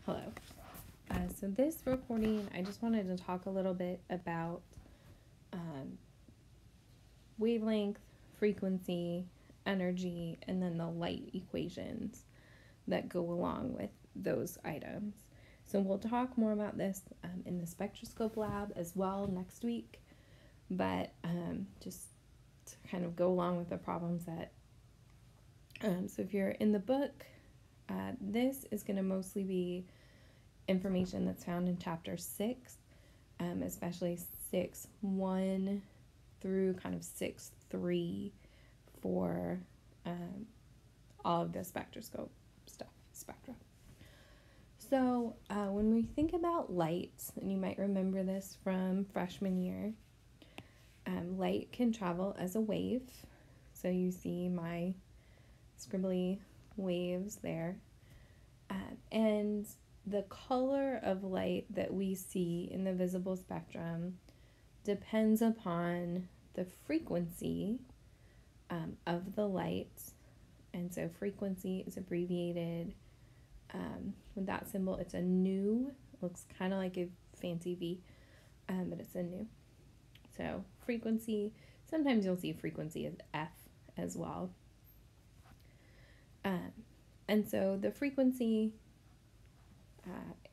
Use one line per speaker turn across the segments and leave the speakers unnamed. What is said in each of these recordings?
Hello. So this recording, I just wanted to talk a little bit about wavelength, frequency, energy, and then the light equations that go along with those items. So we'll talk more about this in the spectroscope lab as well next week, but just to kind of go along with the problem set. So if you're in the book, this is going to mostly be information that's found in chapter 6, especially 6.1 through kind of 6.3 for all of the spectroscope spectra. So when we think about light, and you might remember this from freshman year, light can travel as a wave. So you see my scribbly waves there. And the color of light that we see in the visible spectrum depends upon the frequency of the light. And so frequency is abbreviated with that symbol. It's a nu. Looks kind of like a fancy V, but it's a nu. So frequency, sometimes you'll see frequency as F as well. And so the frequency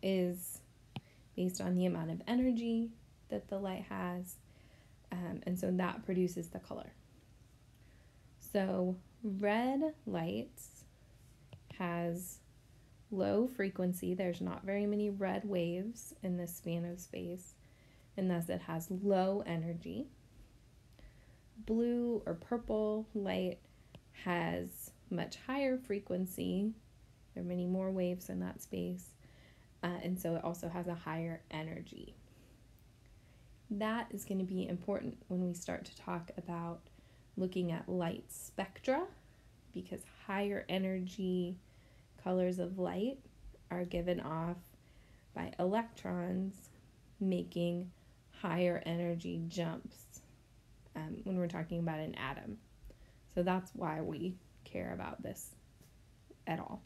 is based on the amount of energy that the light has, and so that produces the color. So red light has low frequency. There's not very many red waves in this span of space, and thus it has low energy. Blue or purple light has much higher frequency. There are many more waves in that space, and so it also has a higher energy. That is going to be important when we start to talk about looking at light spectra, because higher energy colors of light are given off by electrons making higher energy jumps when we're talking about an atom. So that's why we care about this at all.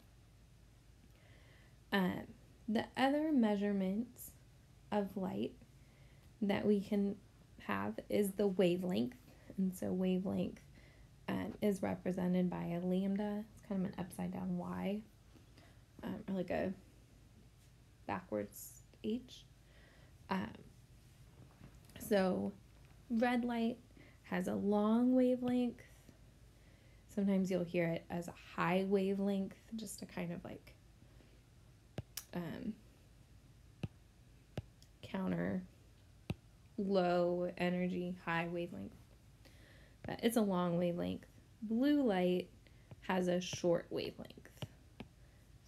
The other measurements of light that we can have is the wavelength. And so wavelength is represented by a lambda. It's kind of an upside down Y, or like a backwards H. So red light has a long wavelength. Sometimes you'll hear it as a high wavelength, just to kind of like counter low energy, high wavelength. But it's a long wavelength. Blue light has a short wavelength.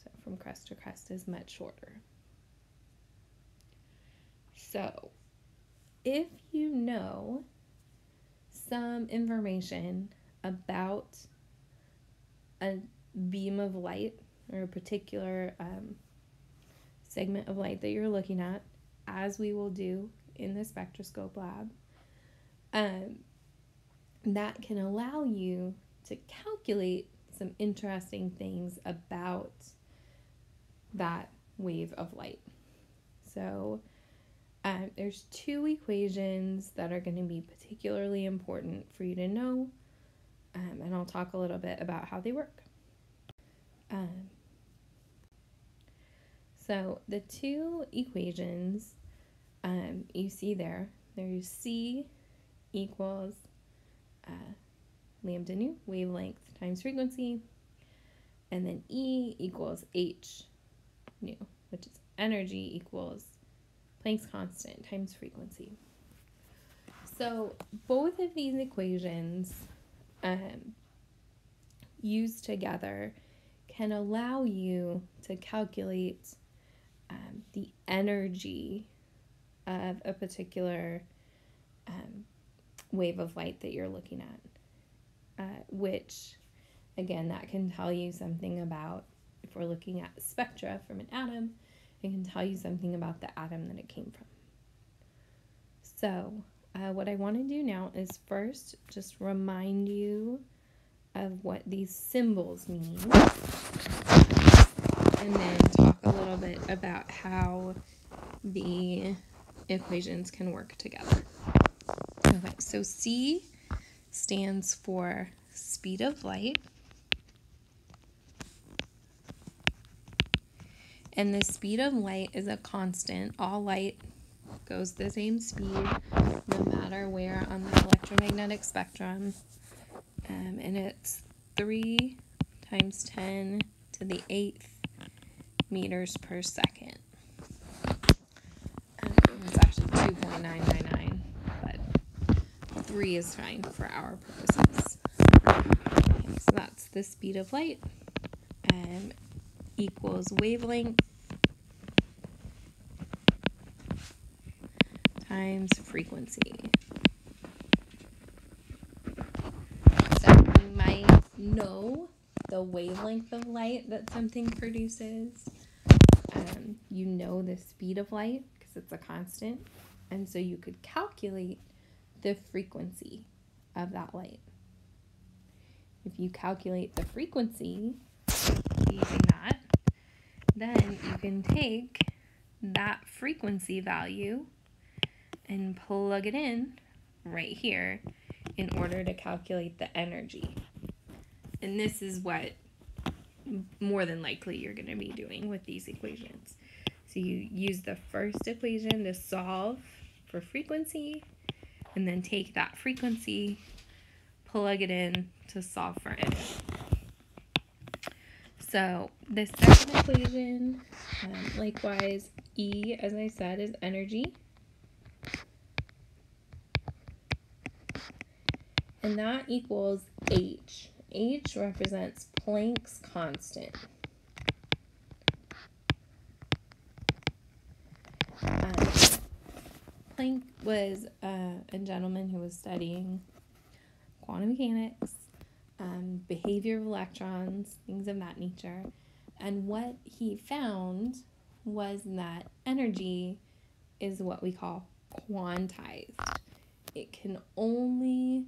So from crest to crest is much shorter. So if you know some information about a beam of light or a particular segment of light that you're looking at, as we will do in the spectroscope lab, that can allow you to calculate some interesting things about that wave of light. So there's two equations that are going to be particularly important for you to know, and I'll talk a little bit about how they work. So the two equations you see there's C equals lambda nu, wavelength times frequency, and then E equals H nu, which is energy equals Planck's constant times frequency. So both of these equations used together can allow you to calculate the energy of a particular wave of light that you're looking at, which, again, that can tell you something about, if we're looking at spectra from an atom, it can tell you something about the atom that it came from. So what I want to do now is first just remind you of what these symbols mean, and then talk a little bit about how the equations can work together. Okay, so C stands for speed of light. And the speed of light is a constant. All light goes the same speed no matter where on the electromagnetic spectrum. And it's 3 times 10 to the 8th meters per second. It's actually 2.999, but 3 is fine for our purposes. Okay, so that's the speed of light. Equals wavelength times frequency. So you might know the wavelength of light that something produces. You know the speed of light because it's a constant. And so you could calculate the frequency of that light. If you calculate the frequency using that, then you can take that frequency value and plug it in right here in order to calculate the energy. And this is what more than likely you're going to be doing with these equations. So you use the first equation to solve for frequency, and then take that frequency, plug it in to solve for energy. So the second equation, likewise, E, as I said, is energy. And that equals H. H represents Planck's constant. Planck was a gentleman who was studying quantum mechanics, behavior of electrons, things of that nature. And what he found was that energy is what we call quantized. It can only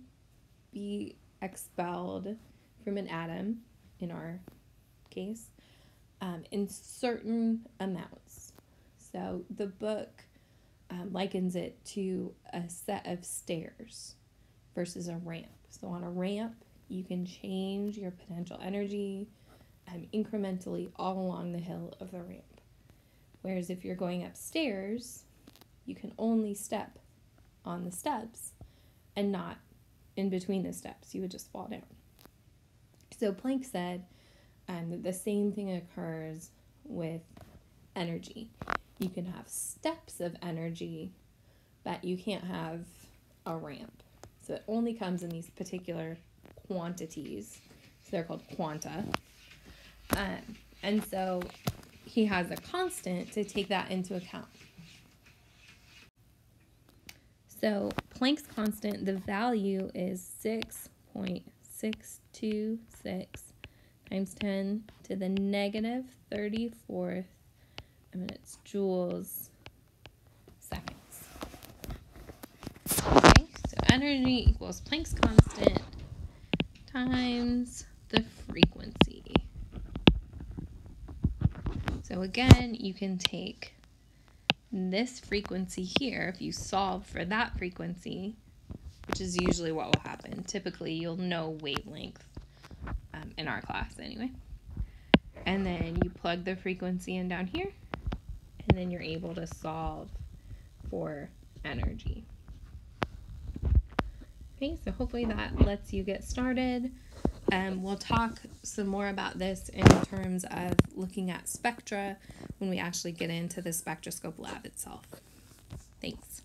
be expelled from an atom, in our case, in certain amounts. So the book likens it to a set of stairs versus a ramp. So on a ramp, you can change your potential energy incrementally all along the hill of the ramp. Whereas if you're going upstairs, you can only step on the steps and not in between the steps. You would just fall down. So Planck said that the same thing occurs with energy. You can have steps of energy, but you can't have a ramp. So it only comes in these particular quantities. So they're called quanta. And so he has a constant to take that into account. So Planck's constant, the value is 6.626 times 10 to the negative 34th, it's joules seconds. Okay, so energy equals Planck's constant times the frequency. So again, you can take this frequency here, if you solve for that frequency, which is usually what will happen. Typically, you'll know wavelength in our class anyway. And then you plug the frequency in down here, and then you're able to solve for energy. Okay, so hopefully that lets you get started. We'll talk some more about this in terms of looking at spectra when we actually get into the spectroscope lab itself. Thanks.